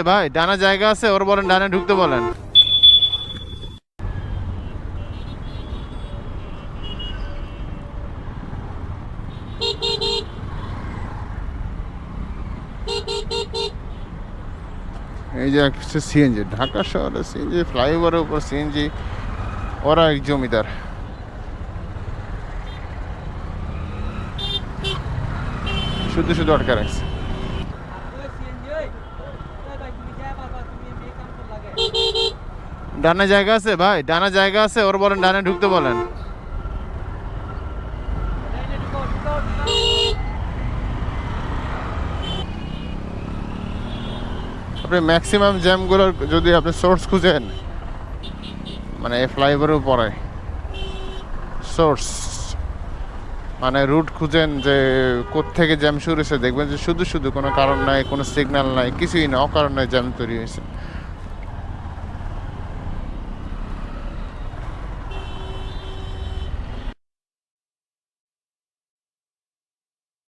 ভাই? ডানা জায়গা আছে, ওর বলেন ডানে ঢুকতে বলেন। এই যে একটা সিএনজি, ঢাকা শহরে সিএনজি, ফ্লাইওভারের উপর সিএনজি, ওরা এক জমিদার। শুধু শুধু আটকা রাখছে। ডানা জায়গা আছে ভাই? ডানা জায়গা আছে, ওর বলেন ডানে ঢুকতে বলেন। আপনি ম্যাক্সিমাম জ্যামগুলোর যদি আপনি সোর্স খুঁজেন, মানে ফ্লাইওভারের পরে সোর্স, মানে রুট খুঁজেন যে কোত্থেকে জ্যাম শুরু হয়েছে, দেখবেন যে শুধু শুধু কোনো কারণ নাই, কোনো সিগন্যাল নাই, কিছুই না, অকারণে জ্যাম তৈরি হয়েছে।